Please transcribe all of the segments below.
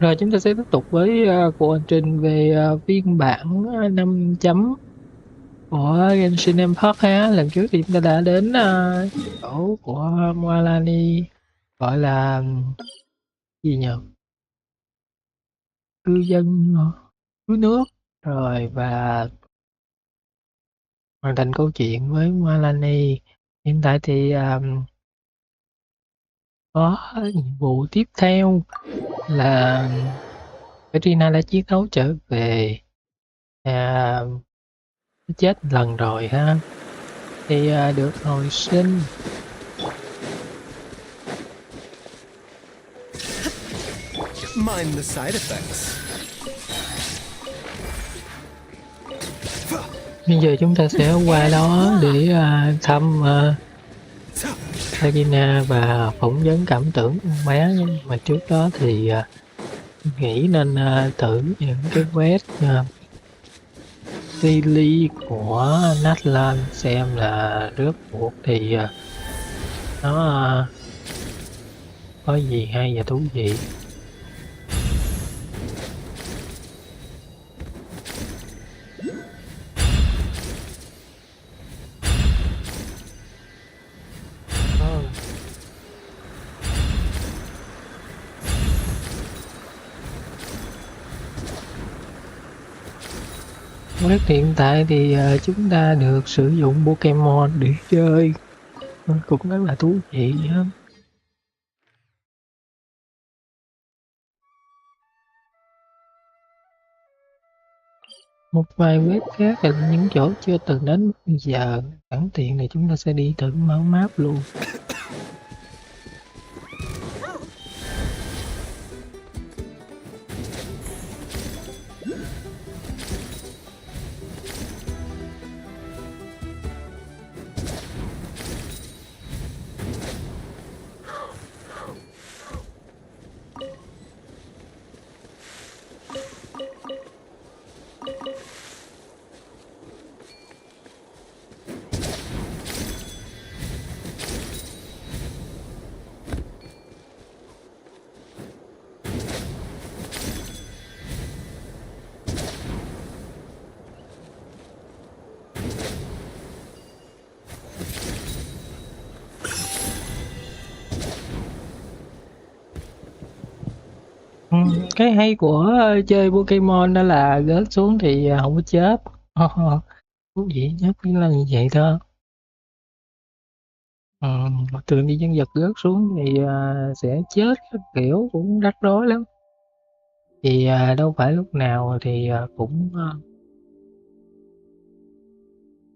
Rồi chúng ta sẽ tiếp tục với cuộc hành trình về phiên bản 5 chấm của Genshin Impact ha. Lần trước thì chúng ta đã đến chỗ của Malani, gọi là gì nhờ, cư dân dưới nước, rồi và hoàn thành câu chuyện với Malani. Hiện tại thì có nhiệm vụ tiếp theo là Katrina đã chiến đấu trở về, à, chết lần rồi ha, thì được hồi sinh. Mind the side effects. Bây giờ chúng ta sẽ qua đó để thăm Regina và phỏng vấn cảm tưởng con bé nhé. Mà trước đó thì nghĩ nên thử những cái quét daily của Natlan xem là rốt cuộc thì nó có gì hay và thú vị. Quét hiện tại thì chúng ta được sử dụng Pokemon để chơi, cũng rất là thú vị ha. Một vài web khác là những chỗ chưa từng đến bây giờ. Sẵn tiện thì chúng ta sẽ đi thử mở map luôn. Cái hay của chơi Pokemon đó là rớt xuống thì không có chết. Thú vị nhất là như vậy thôi. Thường đi nhân vật rớt xuống thì sẽ chết các kiểu, cũng rắc rối lắm. Thì đâu phải lúc nào thì cũng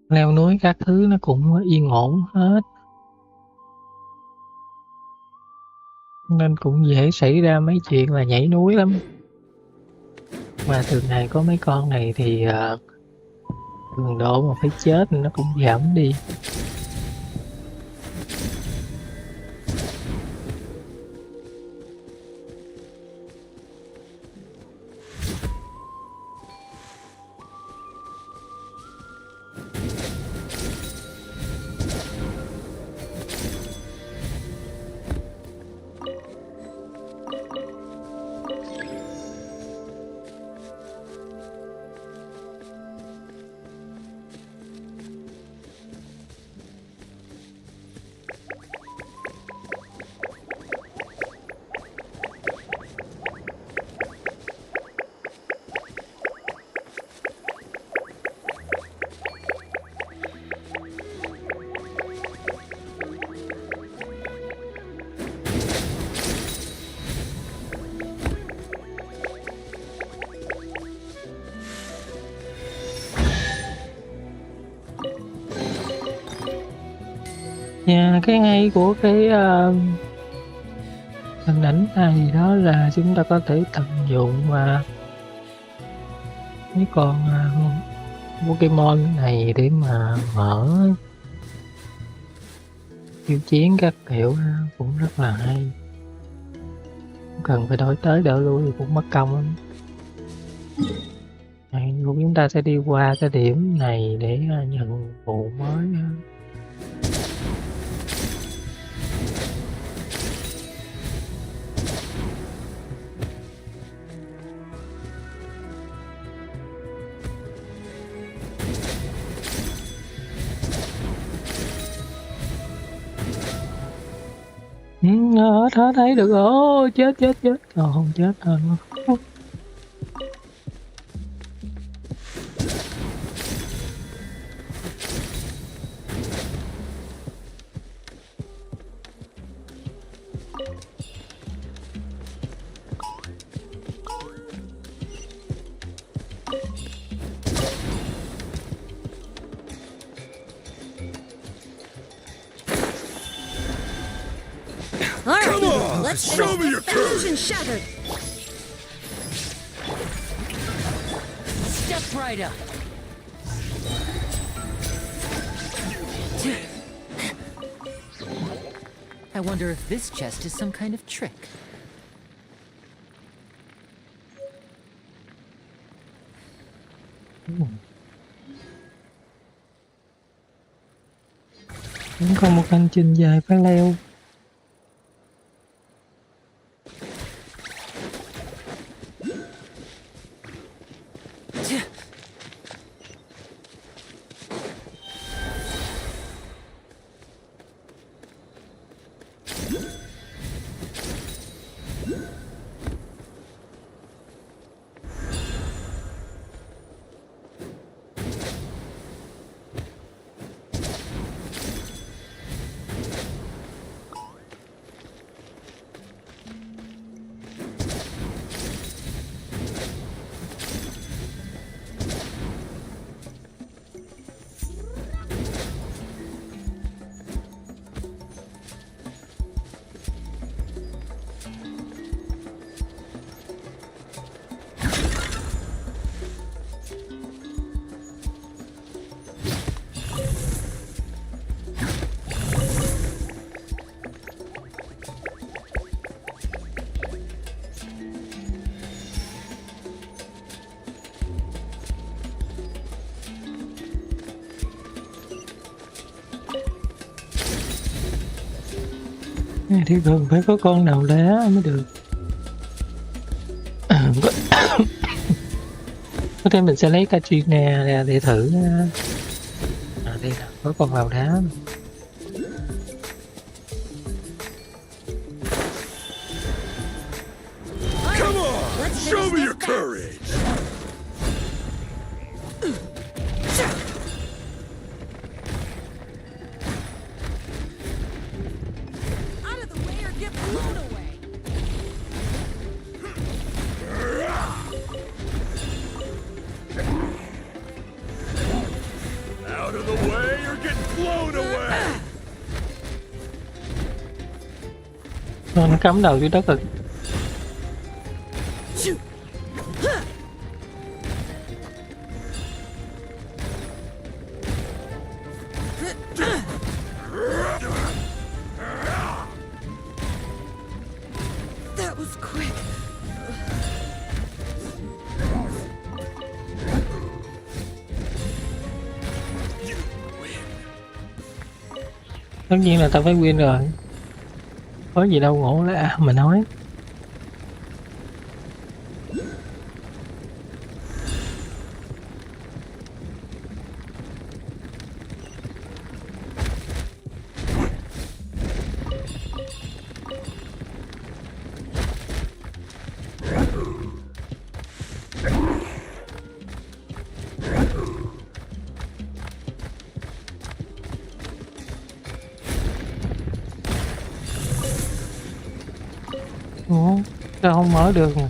leo núi các thứ nó cũng yên ổn hết, nên cũng dễ xảy ra mấy chuyện là nhảy núi lắm. Mà thường ngày có mấy con này thì cường độ mà phải chết thì nó cũng giảm đi. Cái hay của cái hình ảnh này đó là chúng ta có thể tận dụng mấy con Pokemon này để mà mở khiêu chiến các kiểu, cũng rất là hay. Không cần phải đổi tới đổi lui thì cũng mất công lắm. Chúng ta sẽ đi qua cái điểm này để nhận vụ mới. Hết thấy được rồi. Chết. Không chết rồi. All right, Come on, let's show me your courage. illusion shattered. Step right up. I wonder if this chest is some kind of trick. Vẫn còn một hành trình dài phải leo. Thì cần phải có con nào đá mới được. Có thể mình sẽ lấy Katrina ra để thử. Đây là có con nào đá. Come on, show me your courage. Out of the way or get blown away. Out of the way or get blown away. Nó cắm đầu dưới đất rồi. That was quick. Tất nhiên là tao phải win rồi. Có gì đâu ngộ là mà nói. Ủa, sao không mở được mà.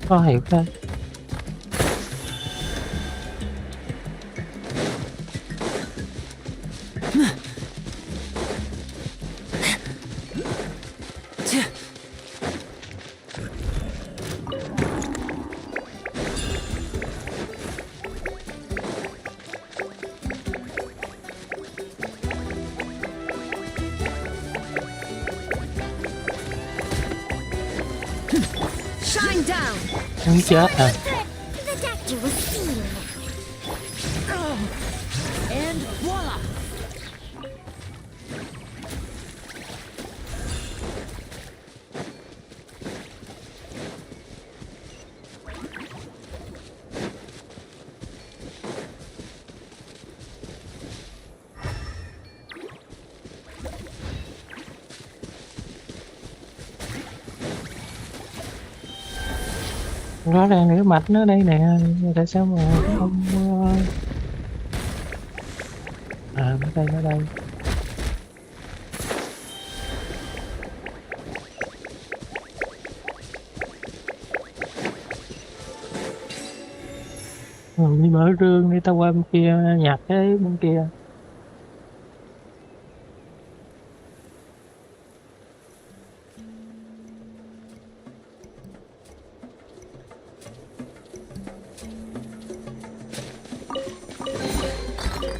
Có hiểu không? Shine down. Muốn chết à? The doctor will see you now. And voila. Rõ ràng là cái mạch nó ở đây nè, nhưng tại sao mà không nó đây. Đi mở rương đi, tao qua bên kia nhặt cái bên kia.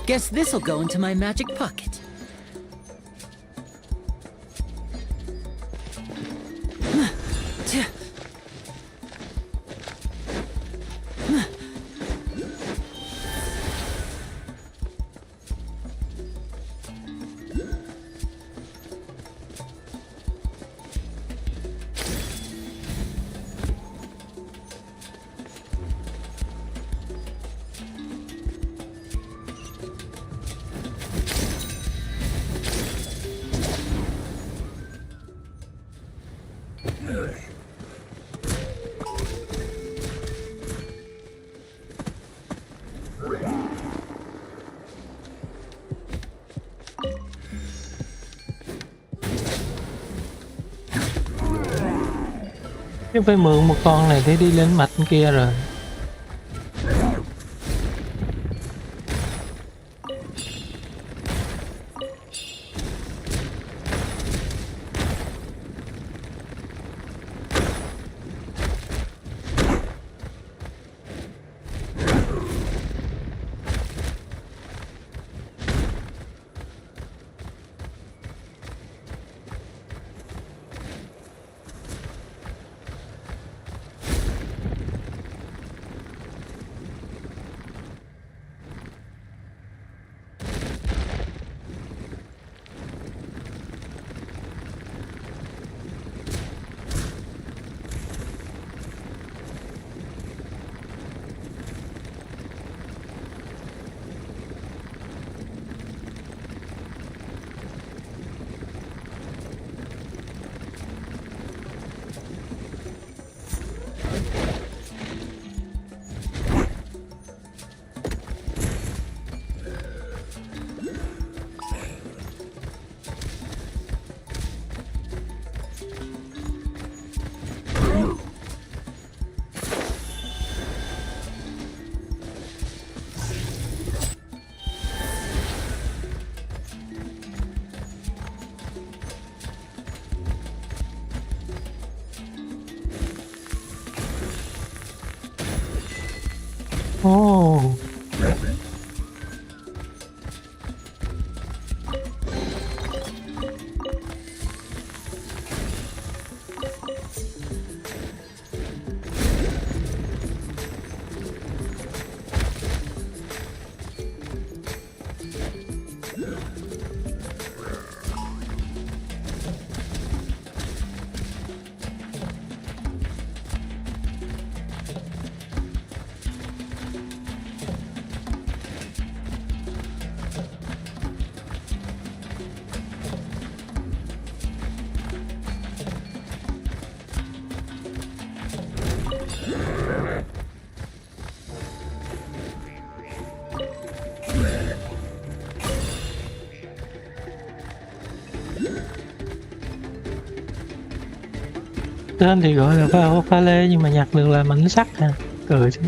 Guess this'll go into my magic pocket. Chứ phải mượn một con này để đi lên mạch bên kia rồi. Ồ. Tên thì gọi là pha lê nhưng mà nhặt được là mảnh sắt ha, cười chứ.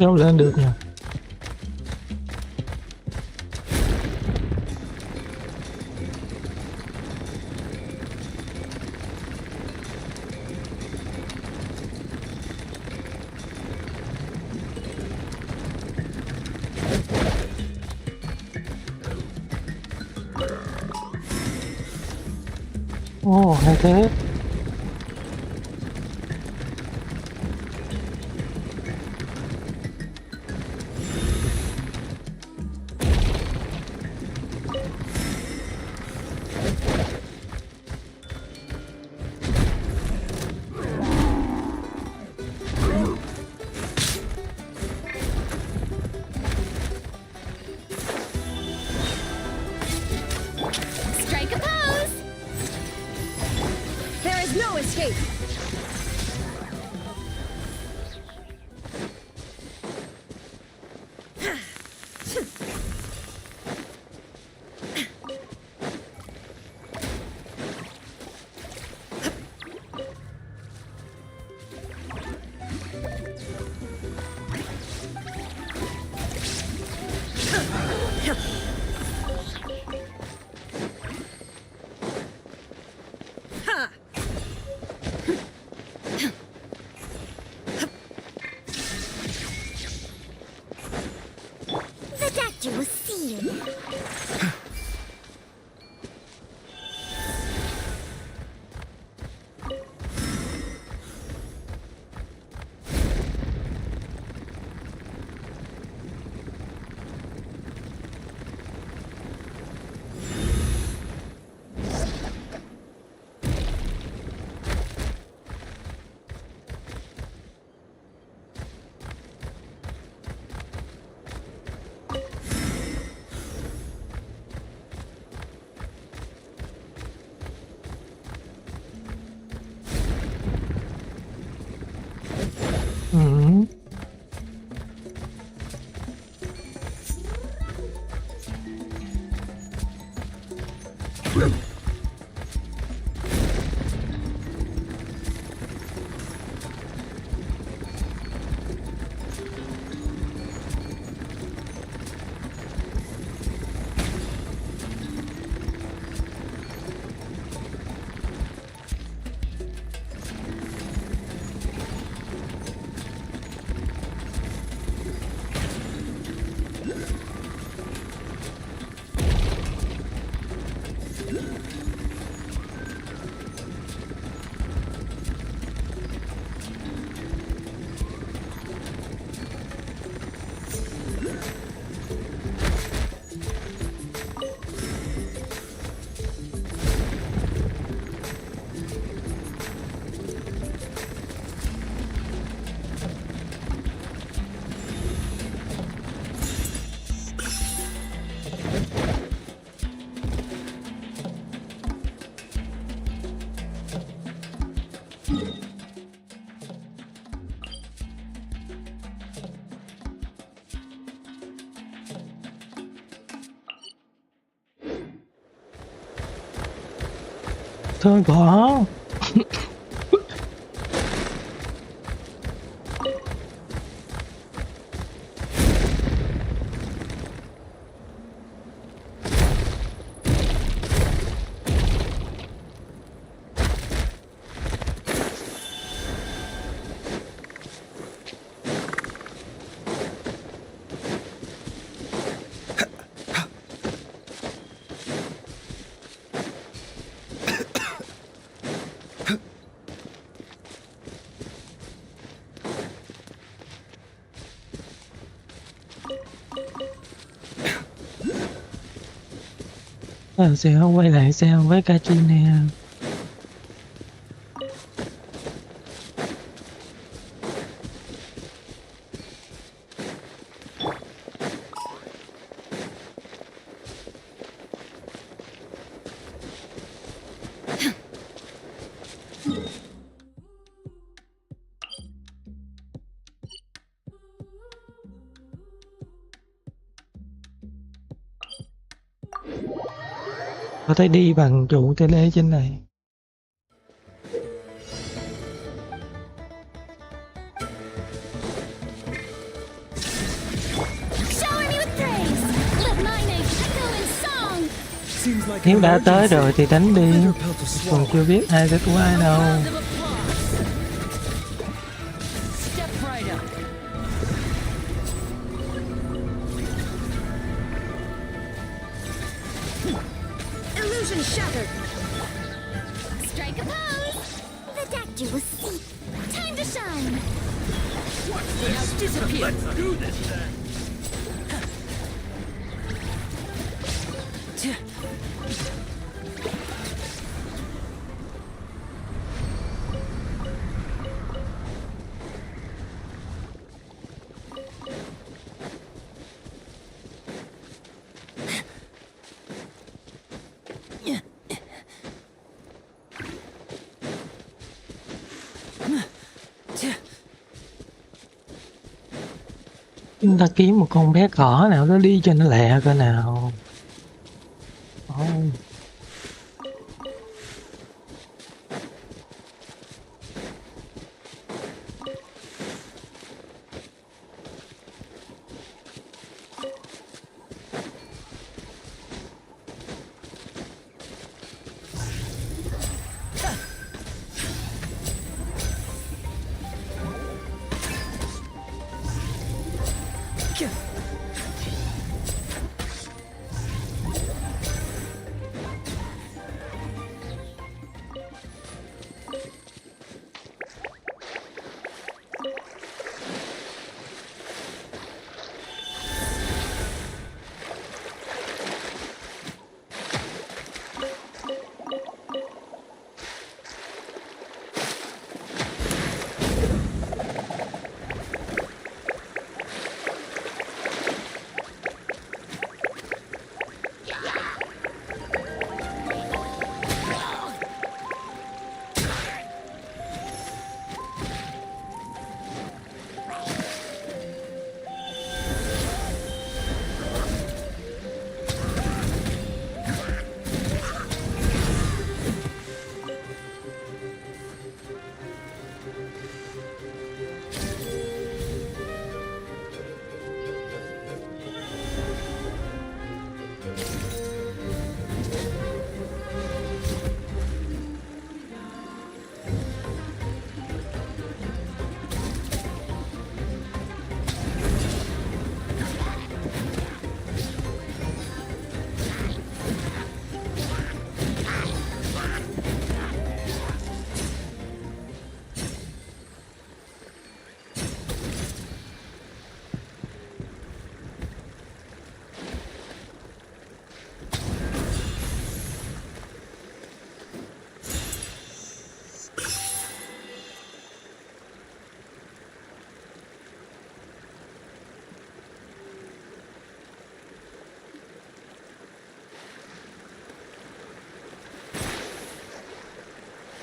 Đâu lên được nhỉ? Ồ, hay thế. Strike a pose! There is no escape! The doctor will see you. Ừ. Thôi bỏ. Sẽ không quay lại sao với Katrina. Có thể đi bằng trụ tele trên này. Seems like Nếu an đã tới emergency. rồi thì đánh đi. Bigger pill to Còn swallow. chưa biết ai sẽ của ai đâu. Round of applause. Step right up. Illusion shattered. Strike a pose. The doctor will see. Time to shine. What's Now this? disappear. Let's do this then. Chúng ta kiếm một con bé cỏ nào đó đi cho nó lẹ coi nào. Ôi,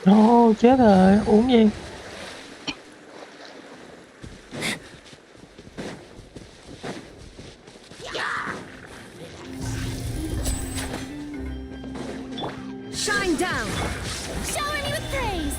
no, chết rồi, uống gì? Shine down. Shower me with praise.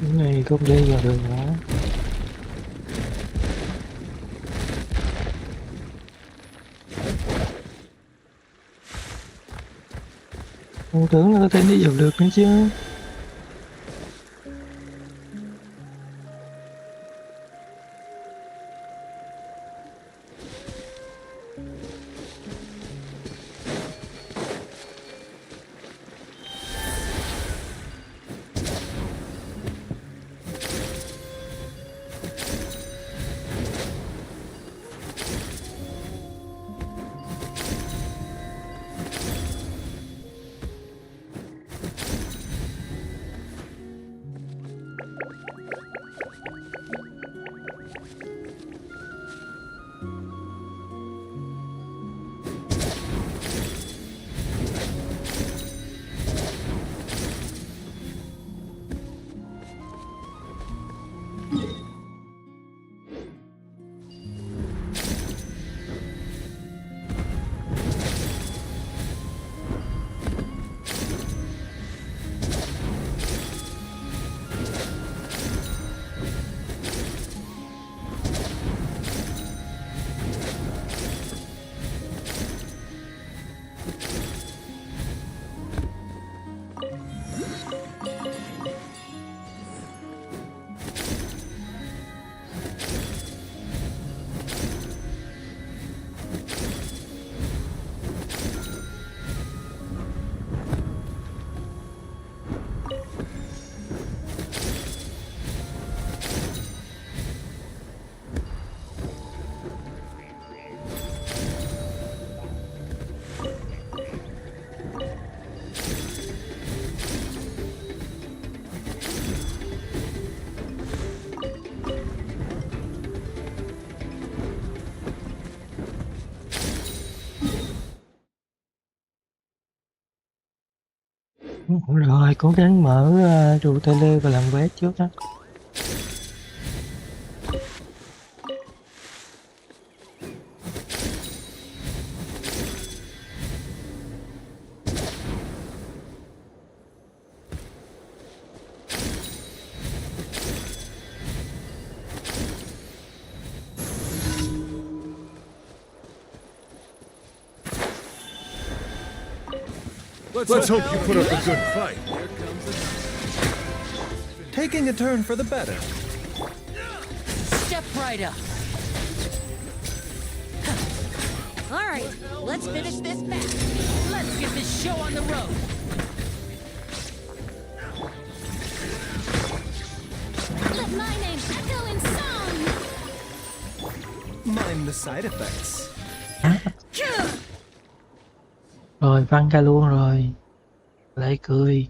Cái này không đi vào đường nữa. Không tưởng nó có thể đi vào được nữa chứ. Rồi cố gắng mở trụ tele và làm vé trước đó. Let's hope you put up a good fight. Taking a turn for the better. Step right up. All right, let's finish this match. Let's get this show on the road. Let my name echo in song. Mind the side effects. Rồi văng ra luôn rồi. Lại cười.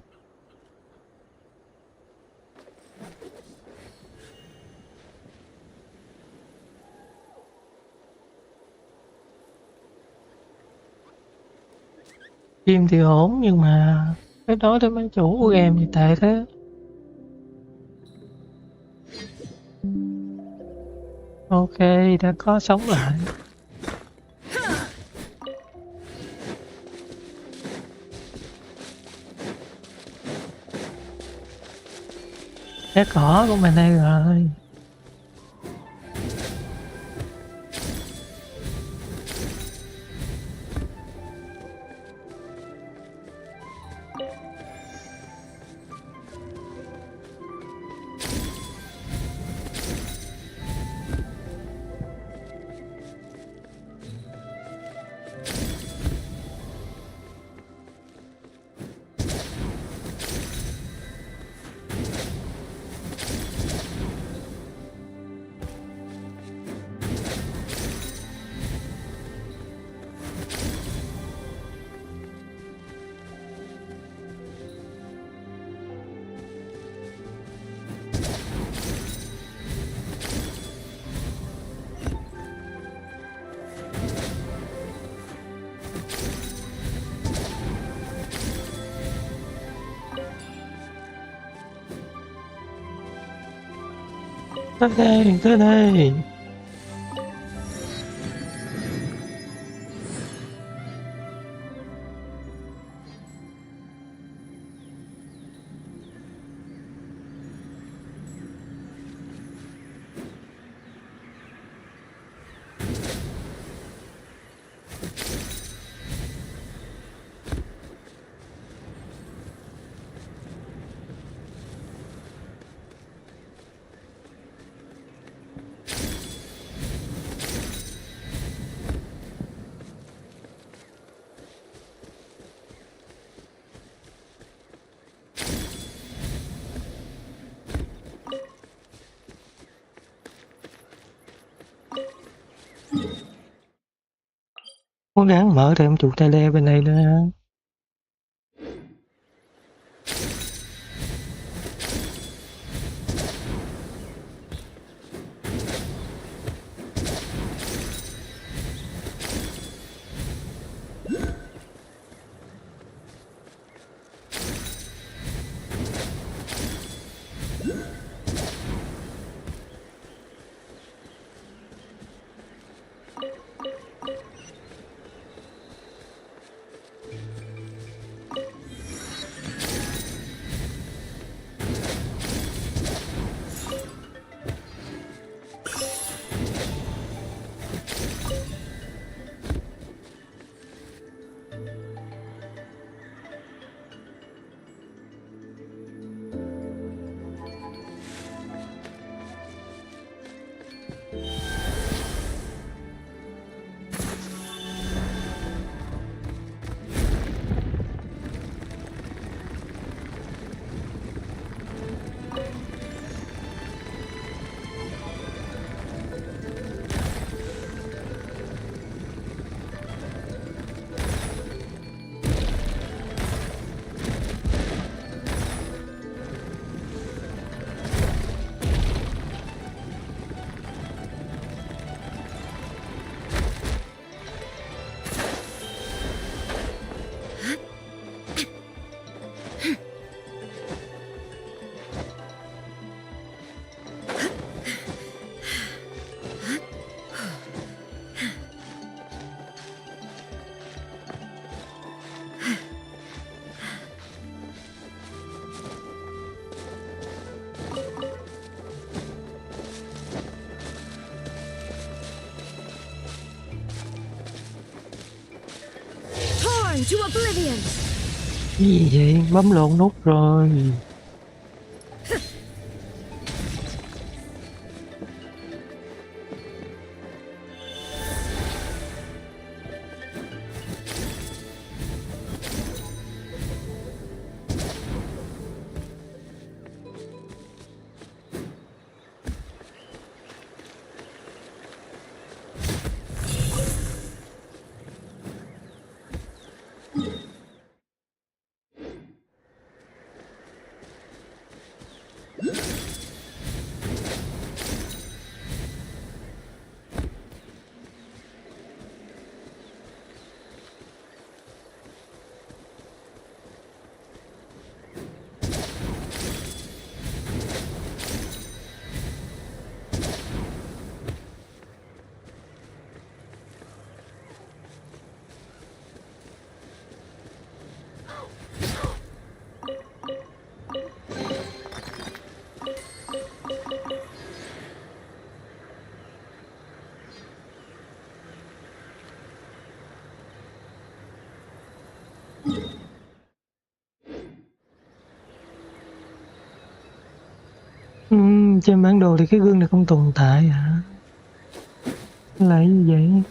Game thì ổn nhưng mà cái nói tới mấy chủ của game thì tệ thế. Ok, đã có sống lại. Cái cỏ của mình đây rồi. Tới đây, tới đây. Cố gắng mở thêm chuột tele bên này nữa. Torn to oblivion. Gì vậy? Bấm lộn nút rồi. Trên bản đồ thì cái gương này không tồn tại hả? Là như vậy.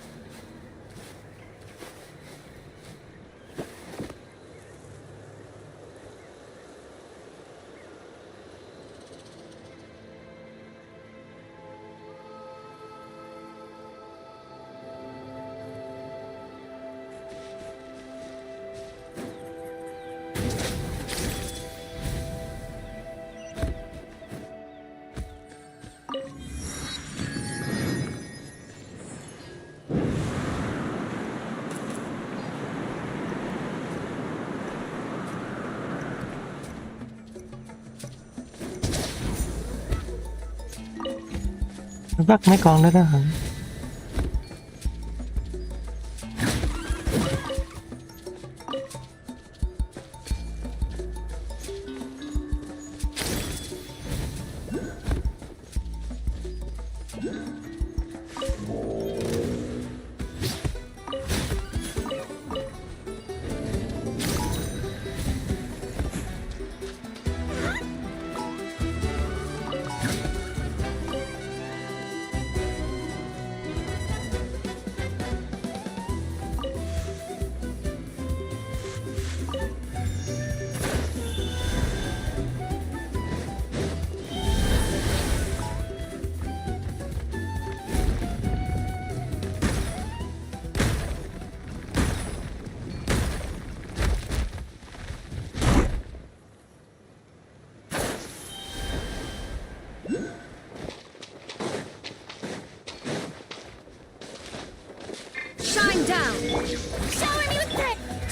Bắt mấy con đó đó hả?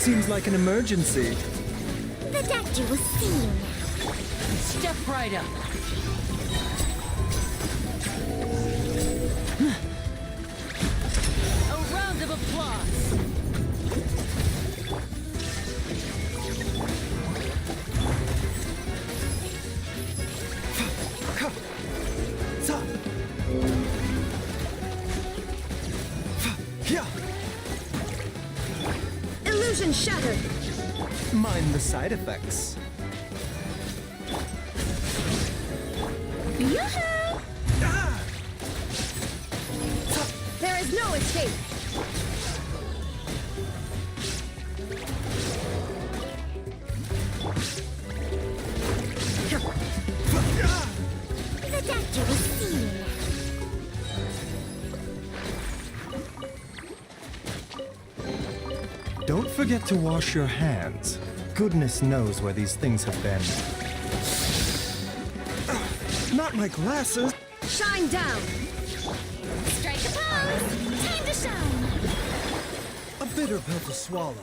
Seems like an emergency. The doctor will see you now. Step right up. A round of applause. Illusion shattered. Mind the side effects. Yoo-hoo! There is no escape. The doctor will see you now. Don't forget to wash your hands. Goodness knows where these things have been. Not my glasses! Shine down. Strike a pose. Time to shine. A bitter pill to swallow.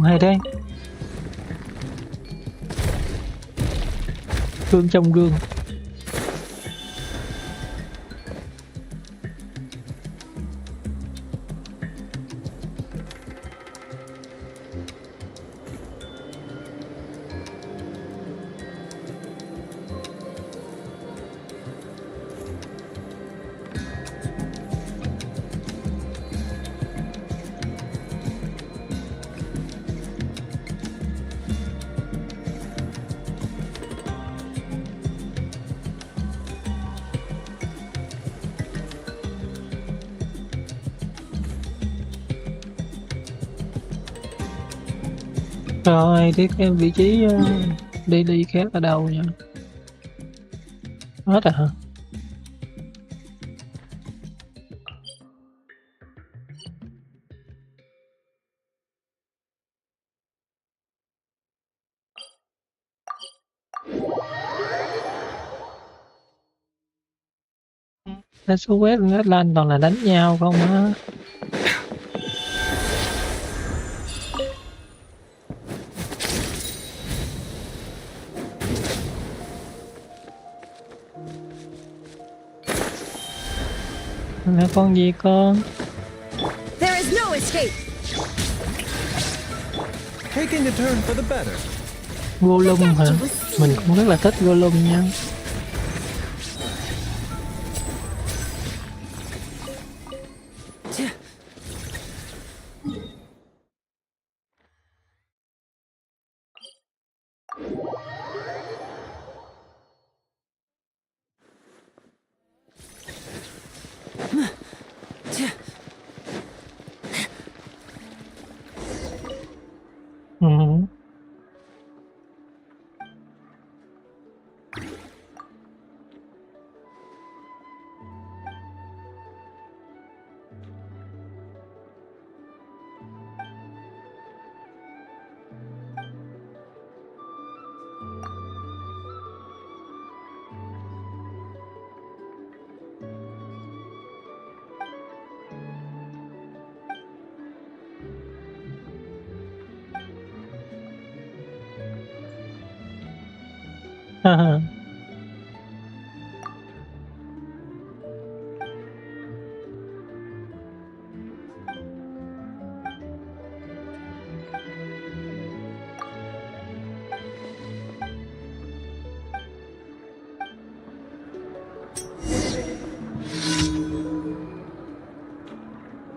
Hay đấy. Gương trong gương. Rồi tiếp theo vị trí daily khác ở đâu nha? Hết rồi hả? Đa số quét lên toàn là đánh nhau không á. Là con gì con? There is no escape. Taking a turn for the better. Golem hả? Mình cũng rất là thích Golem nha.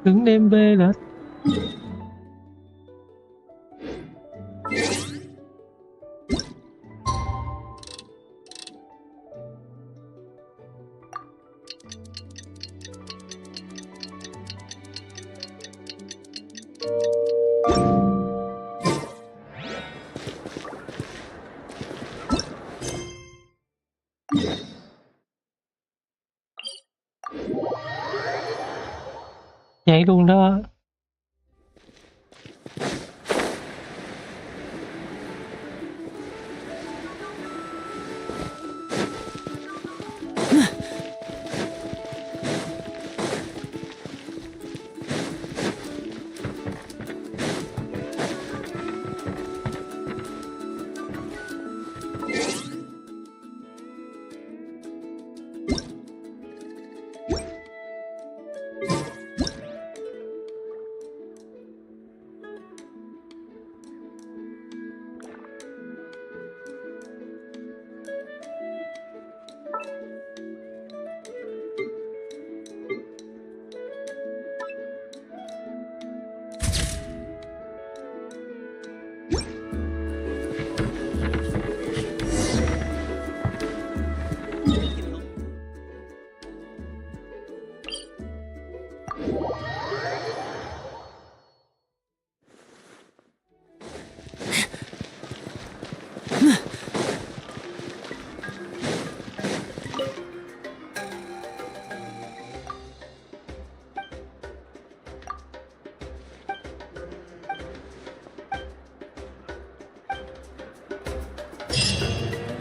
Cứng đem về rồi. Nhảy luôn đó.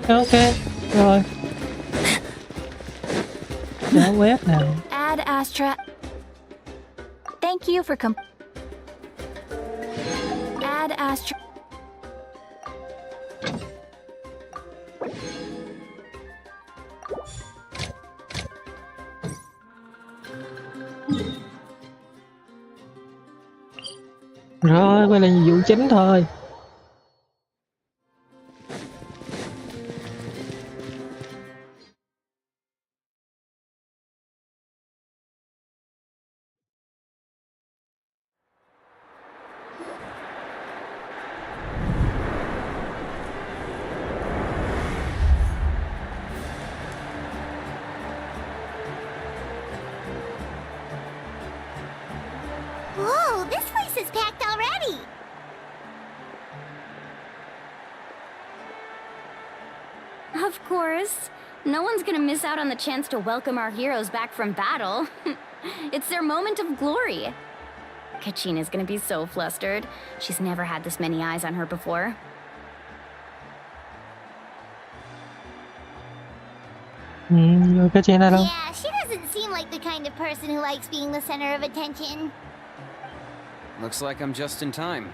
Ok, rồi. Đã quét nào. Ad Astra. Thank you for Ad Astra. Rồi, quay lại nhiệm vụ chính thôi. Whoa, this place is packed already. Of course. No one's gonna miss out on the chance to welcome our heroes back from battle. It's their moment of glory. Kachina's gonna be so flustered. She's never had this many eyes on her before. Rồi cái trên này đâu? Yeah, she doesn't seem like the kind of person who likes being the center of attention. Looks like I'm just in time.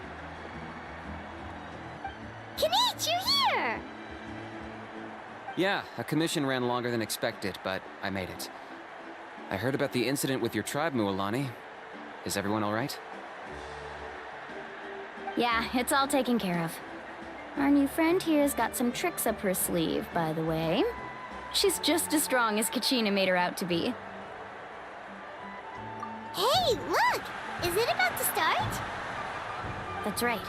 Kinich, you're here! Yeah, a commission ran longer than expected, but I made it. I heard about the incident with your tribe, Mualani. Is everyone all right? Yeah, it's all taken care of. Our new friend here's got some tricks up her sleeve, by the way. She's just as strong as Kachina made her out to be. Hey, look! Is it about to start? That's right.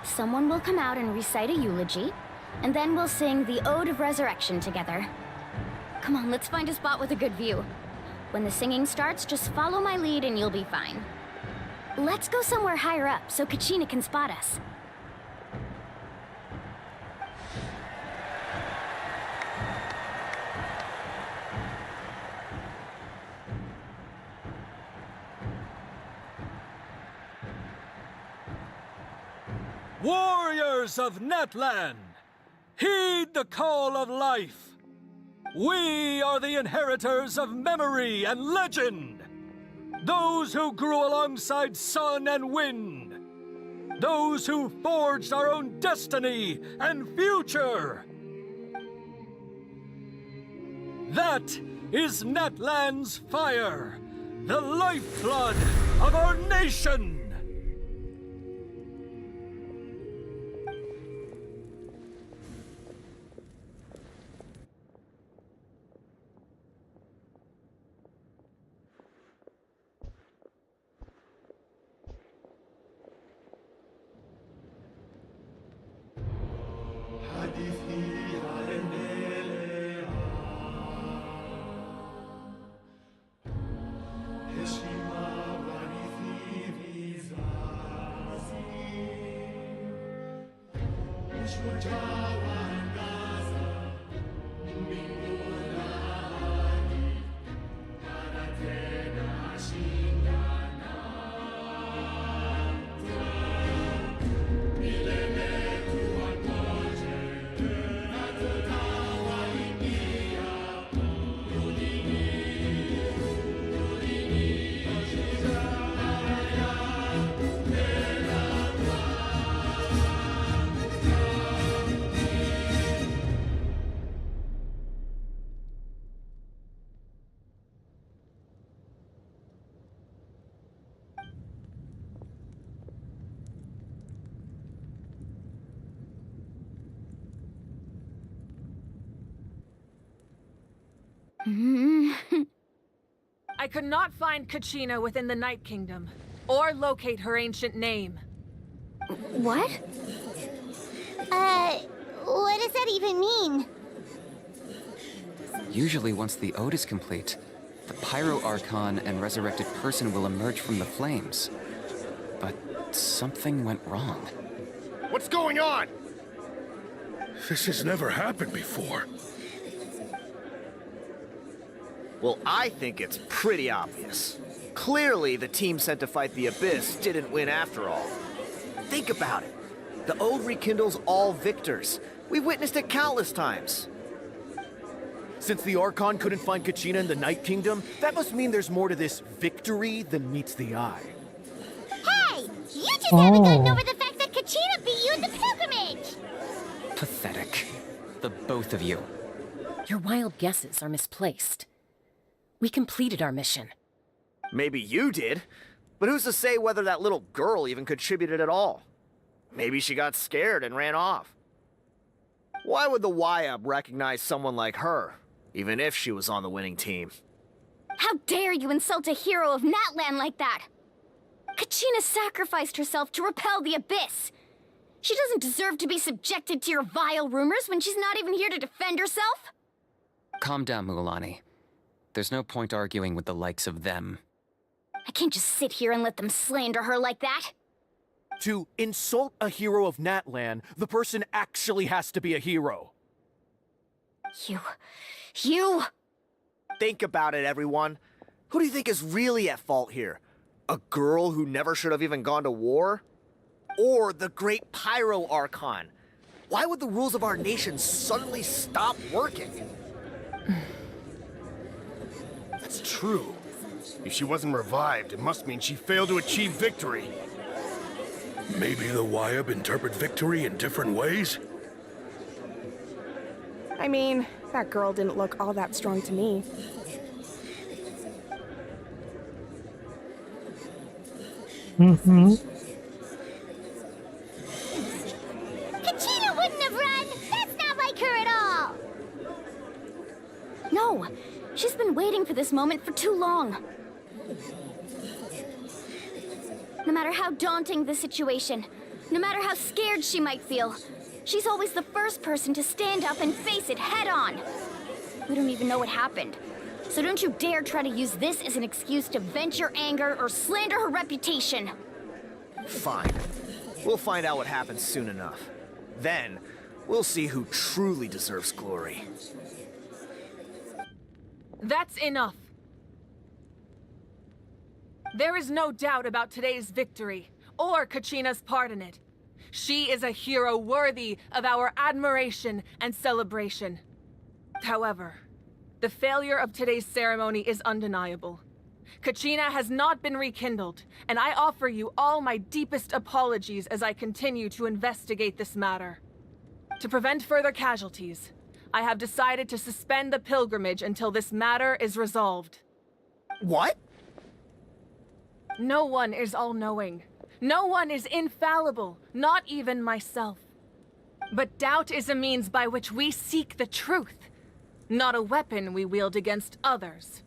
Someone will come out and recite a eulogy, and then we'll sing the Ode of Resurrection together. Come on, let's find a spot with a good view. When the singing starts, just follow my lead and you'll be fine. Let's go somewhere higher up so Kachina can spot us. Warriors of Netland, heed the call of life. We are the inheritors of memory and legend. Those who grew alongside sun and wind. Those who forged our own destiny and future. That is Natlan's fire, the lifeblood of our nation! I could not find Kachina within the Night Kingdom, or locate her ancient name. What? What does that even mean? Usually once the ode is complete, the Pyro Archon and resurrected person will emerge from the flames. But something went wrong. What's going on? This has never happened before. Well, I think it's pretty obvious. Clearly, the team sent to fight the Abyss didn't win after all. Think about it. The Ode rekindles all victors. We've witnessed it countless times. Since the Archon couldn't find Kachina in the Night Kingdom, that must mean there's more to this victory than meets the eye. Hey! You just haven't gotten over the fact that Kachina beat you in the pilgrimage! Pathetic. The both of you. Your wild guesses are misplaced. We completed our mission. Maybe you did, but who's to say whether that little girl even contributed at all? Maybe she got scared and ran off. Why would the YAB recognize someone like her, even if she was on the winning team? How dare you insult a hero of Natlan like that? Kachina sacrificed herself to repel the Abyss. She doesn't deserve to be subjected to your vile rumors when she's not even here to defend herself. Calm down, Mualani. There's no point arguing with the likes of them. I can't just sit here and let them slander her like that. To insult a hero of Natlan, the person actually has to be a hero. You... Think about it, everyone. Who do you think is really at fault here? A girl who never should have even gone to war? Or the great Pyro Archon? Why would the rules of our nation suddenly stop working? That's true. If she wasn't revived, it must mean she failed to achieve victory. Maybe the YAB interpret victory in different ways? I mean, that girl didn't look all that strong to me. Kachina wouldn't have run! That's not like her at all! No, she's been waiting for this moment for too long. No matter how daunting the situation, no matter how scared she might feel, she's always the first person to stand up and face it head on. We don't even know what happened, so don't you dare try to use this as an excuse to vent your anger or slander her reputation. Fine. We'll find out what happens soon enough. Then, we'll see who truly deserves glory. That's enough. There is no doubt about today's victory, or Kachina's part in it. She is a hero worthy of our admiration and celebration. However, the failure of today's ceremony is undeniable. Kachina has not been rekindled, and I offer you all my deepest apologies as I continue to investigate this matter. To prevent further casualties, I have decided to suspend the pilgrimage until this matter is resolved. What? No one is all-knowing. No one is infallible, not even myself. But doubt is a means by which we seek the truth, not a weapon we wield against others.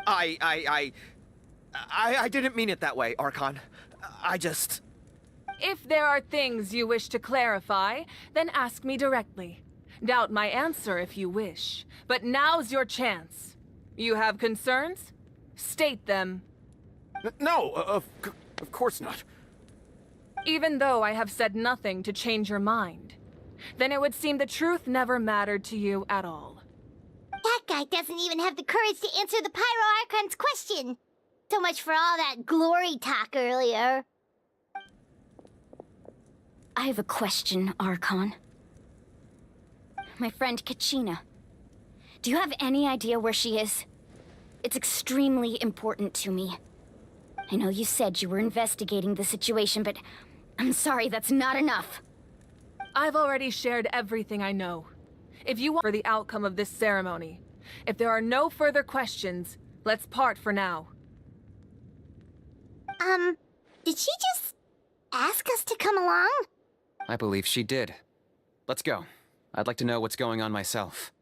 I didn't mean it that way, Archon. I just... If there are things you wish to clarify, then ask me directly. Doubt my answer if you wish, but now's your chance. You have concerns? State them. No, of course not. Even though I have said nothing to change your mind, then it would seem the truth never mattered to you at all. That guy doesn't even have the courage to answer the Pyro Archon's question. So much for all that glory talk earlier. I have a question, Archon. My friend Kachina. Do you have any idea where she is? It's extremely important to me. I know you said you were investigating the situation, but I'm sorry, that's not enough. I've already shared everything I know. If you want for the outcome of this ceremony, if there are no further questions, let's part for now. Did she just ask us to come along? I believe she did. Let's go. I'd like to know what's going on myself.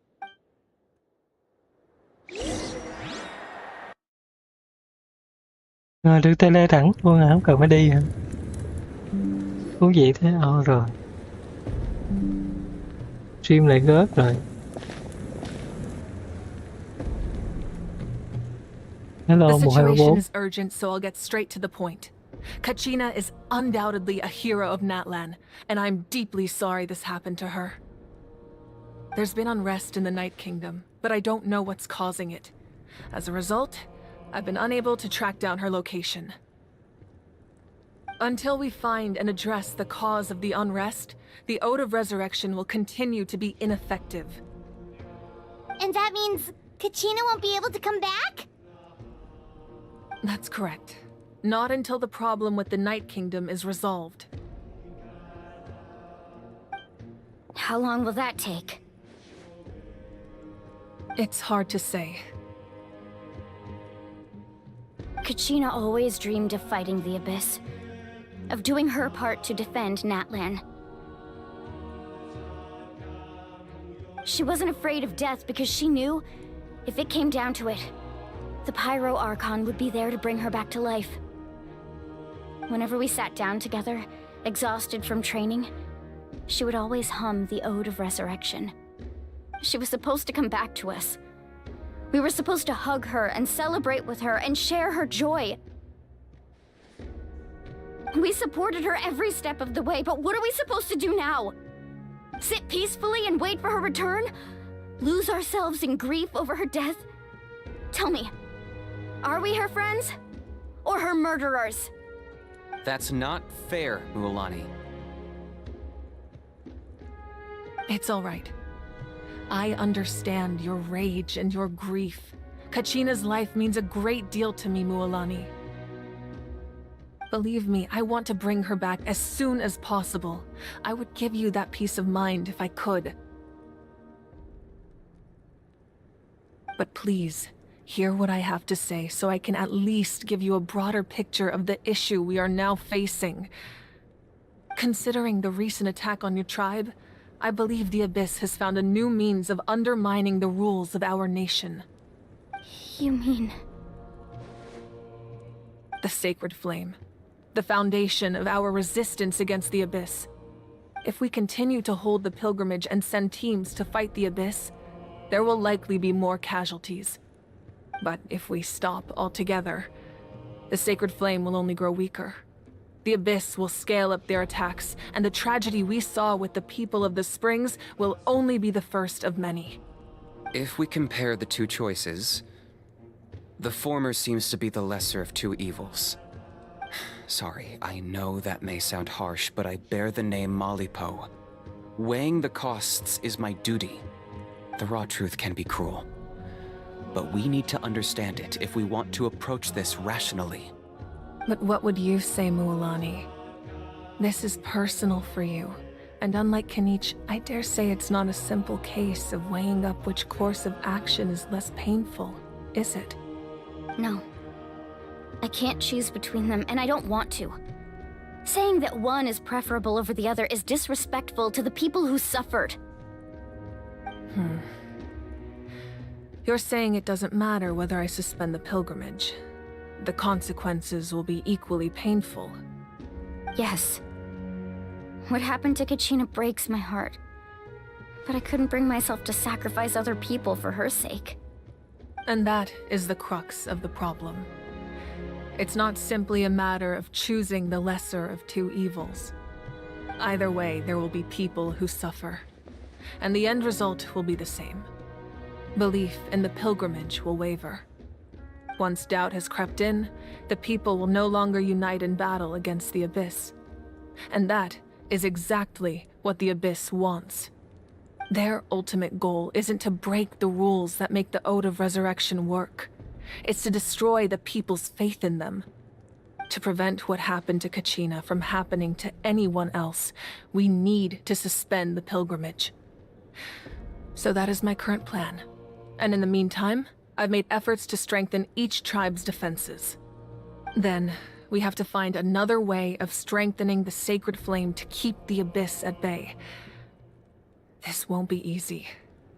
Rồi được tele thẳng luôn hả? Không cần phải đi hả? Thú vị thế. Rồi. Stream lại gớt rồi. Hello, The situation 124. is urgent, so I'll get straight to the point. Kachina is undoubtedly a hero of Natlan, and I'm deeply sorry this happened to her. There's been unrest in the Night Kingdom, but I don't know what's causing it. As a result, I've been unable to track down her location. Until we find and address the cause of the unrest, the Ode of Resurrection will continue to be ineffective. And that means Kachina won't be able to come back? That's correct. Not until the problem with the Night Kingdom is resolved. How long will that take? It's hard to say. Kachina always dreamed of fighting the Abyss, of doing her part to defend Natlan. She wasn't afraid of death because she knew, if it came down to it, the Pyro Archon would be there to bring her back to life. Whenever we sat down together, exhausted from training, she would always hum the Ode of Resurrection. She was supposed to come back to us. We were supposed to hug her and celebrate with her and share her joy. We supported her every step of the way, but what are we supposed to do now? Sit peacefully and wait for her return? Lose ourselves in grief over her death? Tell me, are we her friends? Or her murderers? That's not fair, Mualani. It's all right. I understand your rage and your grief. Kachina's life means a great deal to me, Mualani. Believe me, I want to bring her back as soon as possible. I would give you that peace of mind if I could. But please, hear what I have to say so I can at least give you a broader picture of the issue we are now facing. Considering the recent attack on your tribe, I believe the Abyss has found a new means of undermining the rules of our nation. You mean... The Sacred Flame. The foundation of our resistance against the Abyss. If we continue to hold the pilgrimage and send teams to fight the Abyss, there will likely be more casualties. But if we stop altogether, the Sacred Flame will only grow weaker. The Abyss will scale up their attacks, and the tragedy we saw with the people of the Springs will only be the first of many. If we compare the two choices, the former seems to be the lesser of two evils. Sorry, I know that may sound harsh, but I bear the name Malipo. Weighing the costs is my duty. The raw truth can be cruel. But we need to understand it if we want to approach this rationally. But what would you say, Mualani? This is personal for you. And unlike Kanich, I dare say it's not a simple case of weighing up which course of action is less painful, is it? No. I can't choose between them, and I don't want to. Saying that one is preferable over the other is disrespectful to the people who suffered. You're saying it doesn't matter whether I suspend the pilgrimage. The consequences will be equally painful. Yes. What happened to Kachina breaks my heart. But I couldn't bring myself to sacrifice other people for her sake. And that is the crux of the problem. It's not simply a matter of choosing the lesser of two evils. Either way, there will be people who suffer. And the end result will be the same. Belief in the pilgrimage will waver. Once doubt has crept in, the people will no longer unite in battle against the Abyss. And that is exactly what the Abyss wants. Their ultimate goal isn't to break the rules that make the Ode of Resurrection work. It's to destroy the people's faith in them. To prevent what happened to Kachina from happening to anyone else, we need to suspend the pilgrimage. So that is my current plan. And in the meantime, I've made efforts to strengthen each tribe's defenses. Then, we have to find another way of strengthening the sacred flame to keep the Abyss at bay. This won't be easy.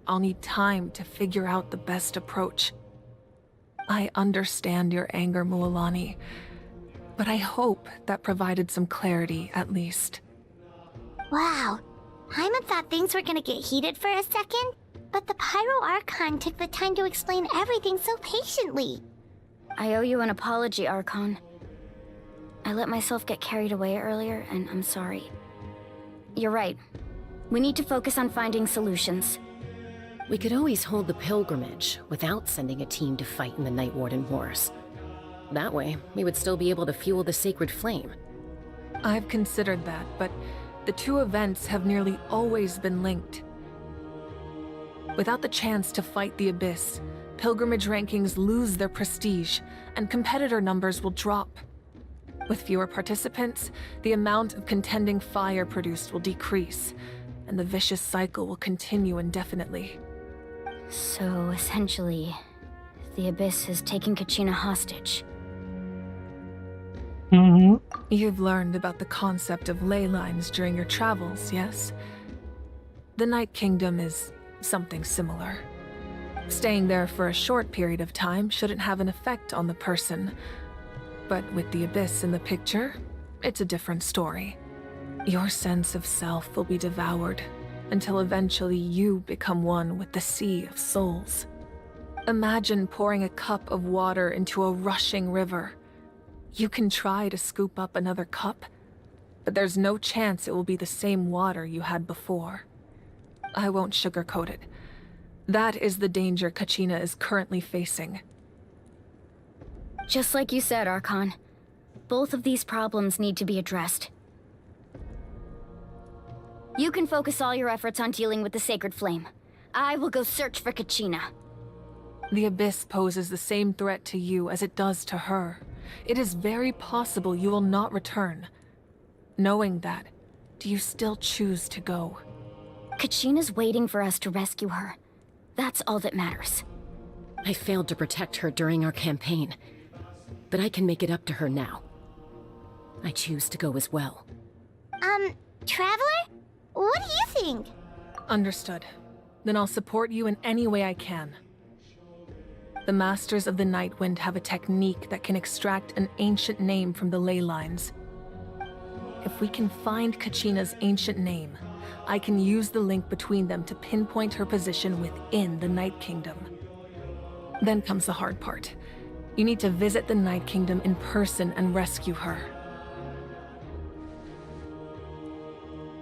I'll need time to figure out the best approach. I understand your anger, Mualani, but I hope that provided some clarity at least. Wow. Hyman thought things were gonna get heated for a second, but the Pyro Archon took the time to explain everything so patiently. I owe you an apology, Archon. I let myself get carried away earlier, and I'm sorry. You're right. We need to focus on finding solutions. We could always hold the pilgrimage without sending a team to fight in the Night Warden Wars. That way, we would still be able to fuel the sacred flame. I've considered that, but the two events have nearly always been linked. Without the chance to fight the Abyss, pilgrimage rankings lose their prestige, and competitor numbers will drop. With fewer participants, the amount of contending fire produced will decrease, and the vicious cycle will continue indefinitely. So, essentially, the Abyss is taking Kachina hostage. You've learned about the concept of ley lines during your travels, yes? The Night Kingdom is something similar. Staying there for a short period of time shouldn't have an effect on the person. But with the Abyss in the picture, it's a different story. Your sense of self will be devoured, until eventually you become one with the Sea of Souls. Imagine pouring a cup of water into a rushing river. You can try to scoop up another cup, but there's no chance it will be the same water you had before. I won't sugarcoat it. That is the danger Kachina is currently facing. Just like you said, Archon. Both of these problems need to be addressed. You can focus all your efforts on dealing with the Sacred Flame. I will go search for Kachina. The Abyss poses the same threat to you as it does to her. It is very possible you will not return. Knowing that, do you still choose to go? Kachina's waiting for us to rescue her. That's all that matters. I failed to protect her during our campaign, but I can make it up to her now. I choose to go as well. Traveler? What do you think? Understood. Then I'll support you in any way I can. The Masters of the Night Wind have a technique that can extract an ancient name from the ley lines. If we can find Kachina's ancient name, I can use the link between them to pinpoint her position within the Night Kingdom. Then comes the hard part. You need to visit the Night Kingdom in person and rescue her.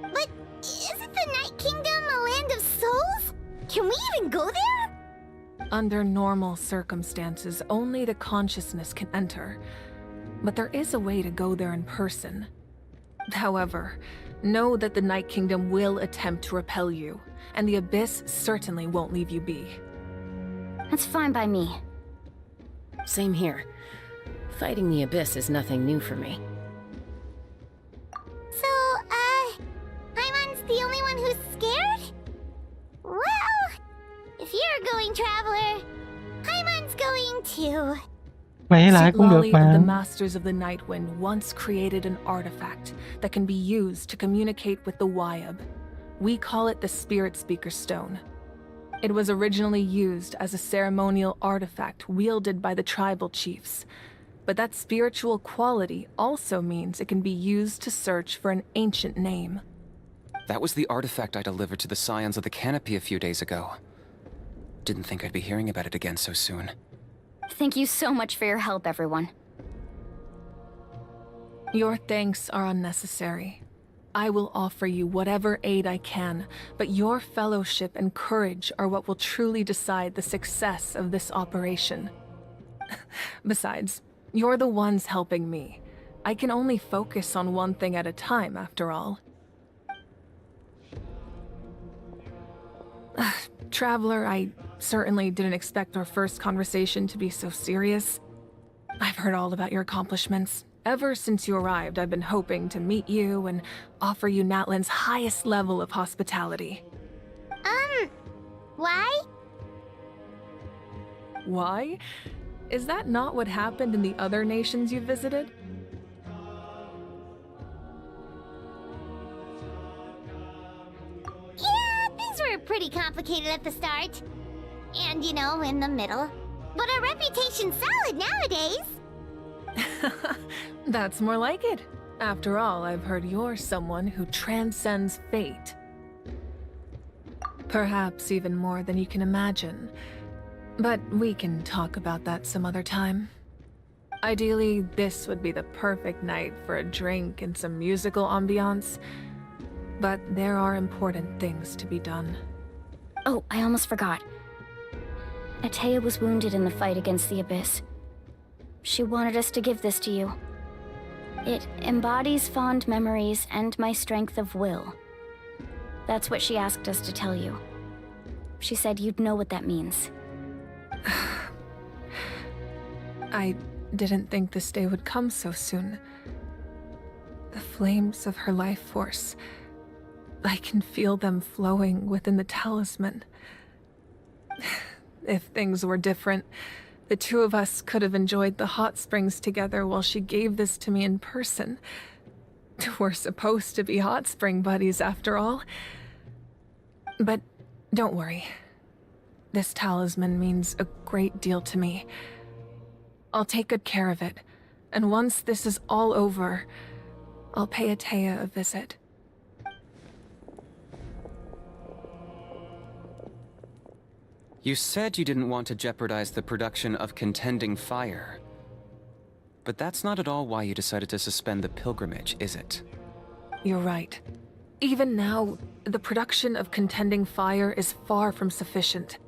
But isn't the Night Kingdom a land of souls? Can we even go there? Under normal circumstances, only the consciousness can enter. But there is a way to go there in person. However, know that the Night Kingdom will attempt to repel you, and the Abyss certainly won't leave you be. That's fine by me. Same here. Fighting the Abyss is nothing new for me. So, Paimon's The only one who's scared? Well, if you're going, Traveler, Paimon's going too. Vẽ lại cũng được Sitlali of the mà. Masters of the Night Wind once created an artifact that can be used to communicate with the Wyab. We call it the Spirit Speaker Stone. It was originally used as a ceremonial artifact wielded by the tribal chiefs. But that spiritual quality also means it can be used to search for an ancient name. That was the artifact I delivered to the Scions of the Canopy a few days ago. Didn't think I'd be hearing about it again so soon. Thank you so much for your help, everyone. Your thanks are unnecessary. I will offer you whatever aid I can, but your fellowship and courage are what will truly decide the success of this operation. Besides, you're the ones helping me. I can only focus on one thing at a time, after all. Traveler, I certainly didn't expect our first conversation to be so serious. I've heard all about your accomplishments. Ever since you arrived, I've been hoping to meet you and offer you Natlan's highest level of hospitality. Why? Why? Is that not what happened in the other nations you visited? Yeah, things were pretty complicated at the start. And, you know, in the middle. But our reputation's solid nowadays. That's more like it. After all, I've heard you're someone who transcends fate. Perhaps even more than you can imagine. But we can talk about that some other time. Ideally, this would be the perfect night for a drink and some musical ambiance. But there are important things to be done. Oh, I almost forgot. Atea was wounded in the fight against the Abyss. She wanted us to give this to you. It embodies fond memories and my strength of will. That's what she asked us to tell you. She said you'd know what that means. I didn't think this day would come so soon. The flames of her life force. I can feel them flowing within the talisman. If things were different, the two of us could have enjoyed the hot springs together while she gave this to me in person. We're supposed to be hot spring buddies after all. But don't worry. This talisman means a great deal to me. I'll take good care of it, and once this is all over, I'll pay Atea a visit. You said you didn't want to jeopardize the production of Contending Fire. But that's not at all why you decided to suspend the pilgrimage, is it? You're right. Even now, the production of Contending Fire is far from sufficient.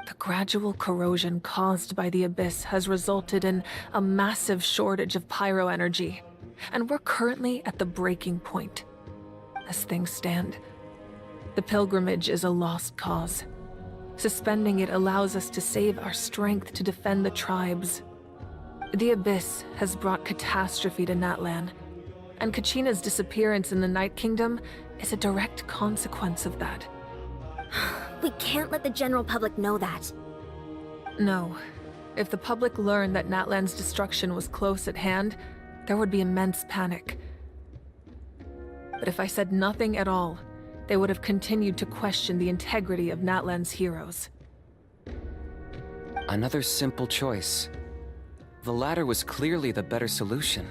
The gradual corrosion caused by the Abyss has resulted in a massive shortage of pyro energy, and we're currently at the breaking point. As things stand, the pilgrimage is a lost cause. Suspending it allows us to save our strength to defend the tribes. The Abyss has brought catastrophe to Natlan, and Kachina's disappearance in the Night Kingdom is a direct consequence of that. We can't let the general public know that. No. If the public learned that Natlan's destruction was close at hand, there would be immense panic. But if I said nothing at all, they would have continued to question the integrity of Natlan's heroes. Another simple choice. The latter was clearly the better solution.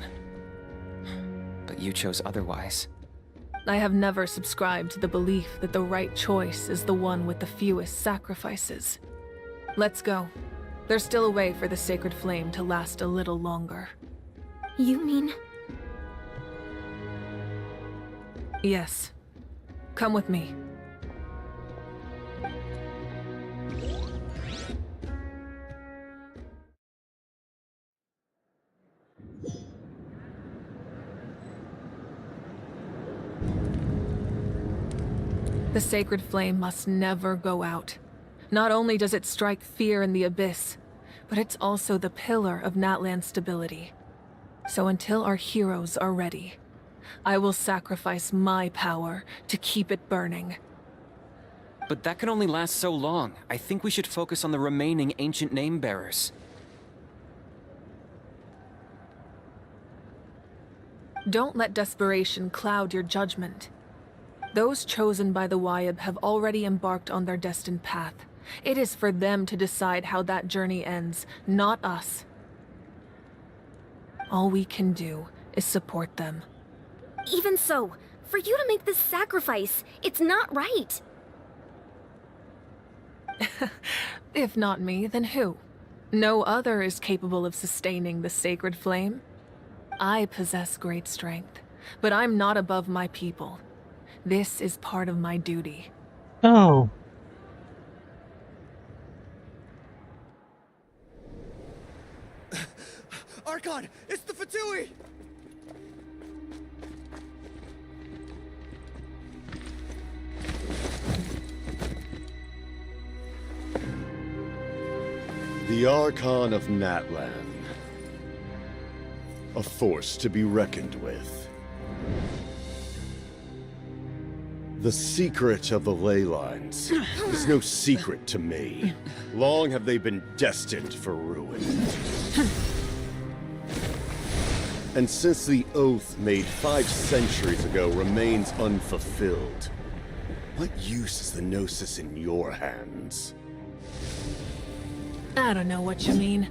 But you chose otherwise. I have never subscribed to the belief that the right choice is the one with the fewest sacrifices. Let's go. There's still a way for the sacred flame to last a little longer. You mean? Yes. Come with me. The sacred flame must never go out. Not only does it strike fear in the Abyss, but it's also the pillar of Natlan's stability. So until our heroes are ready, I will sacrifice my power to keep it burning. But that can only last so long. I think we should focus on the remaining ancient name bearers. Don't let desperation cloud your judgment. Those chosen by the Wyab have already embarked on their destined path. It is for them to decide how that journey ends, not us. All we can do is support them. Even so, for you to make this sacrifice, it's not right. If not me, then who? No other is capable of sustaining the sacred flame. I possess great strength, but I'm not above my people. This is part of my duty. Oh. Archon, it's the Fatui! The Archon of Natlan. A force to be reckoned with. The secret of the ley lines is no secret to me. Long have they been destined for ruin. And since the oath made 5 centuries ago remains unfulfilled, what use is the Gnosis in your hands? I don't know what you mean.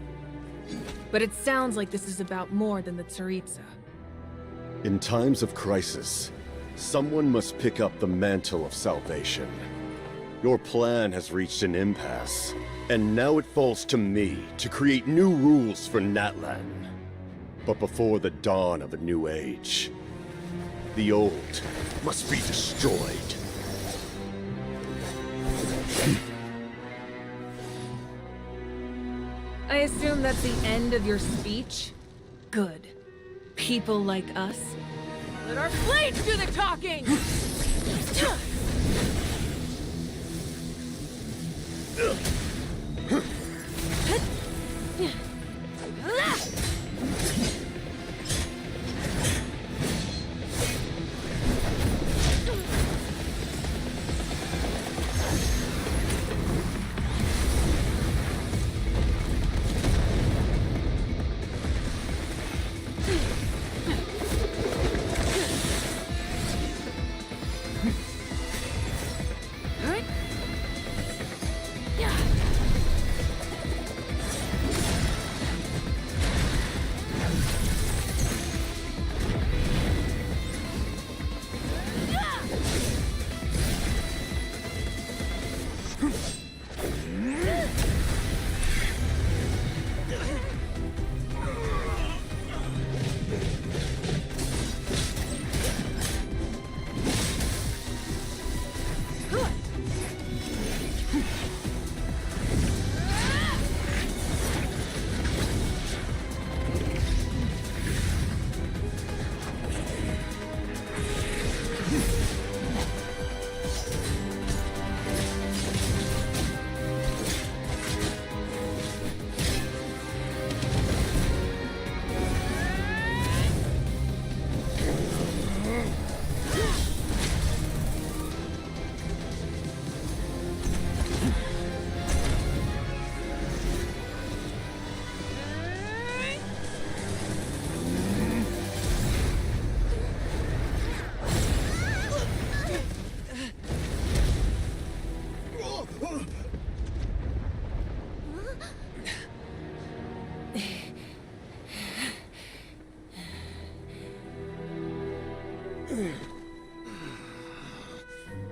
But it sounds like this is about more than the Tsaritsa. In times of crisis, someone must pick up the mantle of salvation. Your plan has reached an impasse, and now it falls to me to create new rules for Natlan. But before the dawn of a new age, the old must be destroyed. I assume that's the end of your speech? Good. People like us. Let our blades do the talking!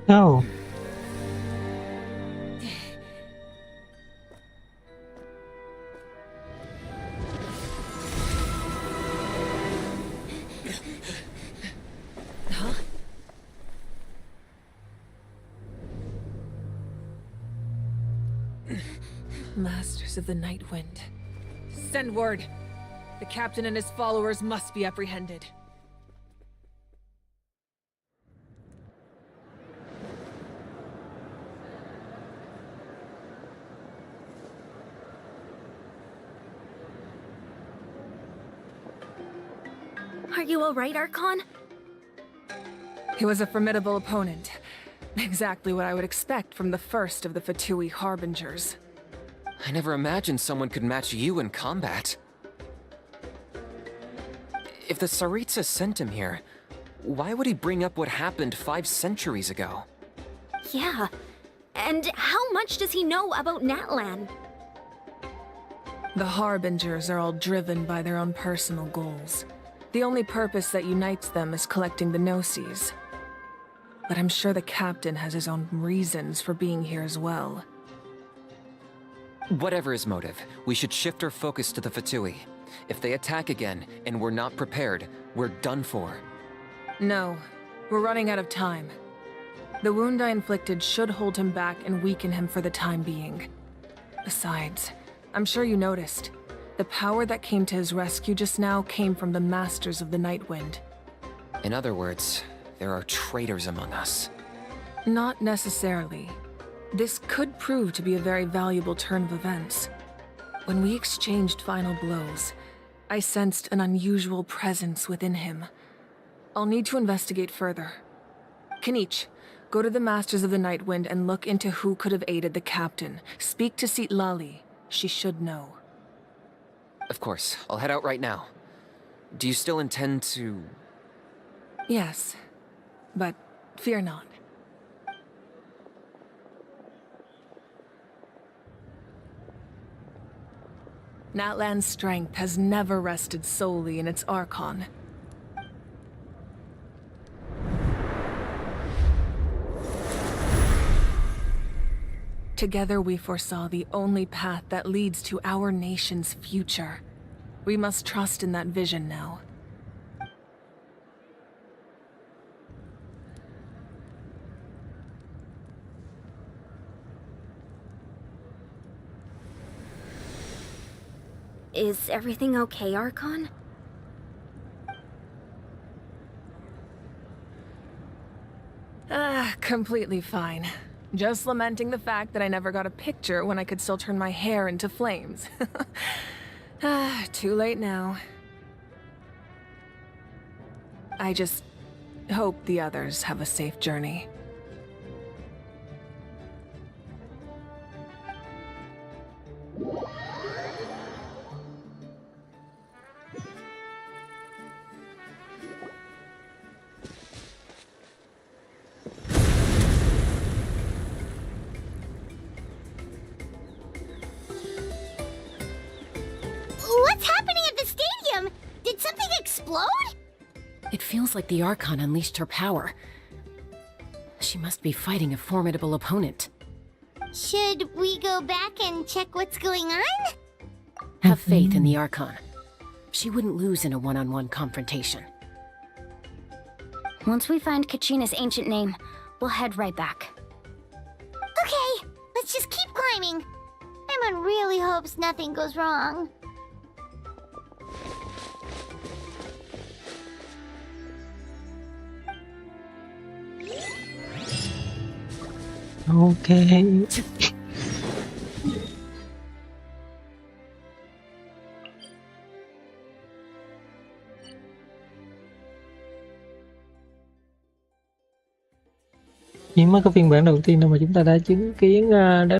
No. Huh? Masters of the Night Wind. Send word. The captain and his followers must be apprehended. Are you alright, Archon? He was a formidable opponent. Exactly what I would expect from the first of the Fatui Harbingers. I never imagined someone could match you in combat. If the Tsaritsa sent him here, why would he bring up what happened 5 centuries ago? Yeah. And how much does he know about Natlan? The Harbingers are all driven by their own personal goals. The only purpose that unites them is collecting the Gnosis. But I'm sure the captain has his own reasons for being here as well. Whatever his motive, we should shift our focus to the Fatui. If they attack again, and we're not prepared, we're done for. No, we're running out of time. The wound I inflicted should hold him back and weaken him for the time being. Besides, I'm sure you noticed, the power that came to his rescue just now came from the Masters of the Nightwind. In other words, there are traitors among us. Not necessarily. This could prove to be a very valuable turn of events. When we exchanged final blows, I sensed an unusual presence within him. I'll need to investigate further. Kinich, go to the Masters of the Nightwind and look into who could have aided the captain. Speak to Sitlali. She should know. Of course, I'll head out right now. Do you still intend to... Yes, but fear not. Natlan's strength has never rested solely in its Archon. Together we foresaw the only path that leads to our nation's future. We must trust in that vision now. Is everything okay, Archon? Completely fine. Just lamenting the fact that I never got a picture when I could still turn my hair into flames. Too late now. I just hope the others have a safe journey. What's happening at the stadium? Did something explode? It feels like the Archon unleashed her power. She must be fighting a formidable opponent. Should we go back and check what's going on? Have faith in the Archon. She wouldn't lose in a one-on-one confrontation. Once we find Kachina's ancient name, we'll head right back. Okay, let's just keep climbing. Emma really hopes nothing goes wrong. Ok. Chỉ mới có phiên bản đầu tiên đâu mà chúng ta đã chứng kiến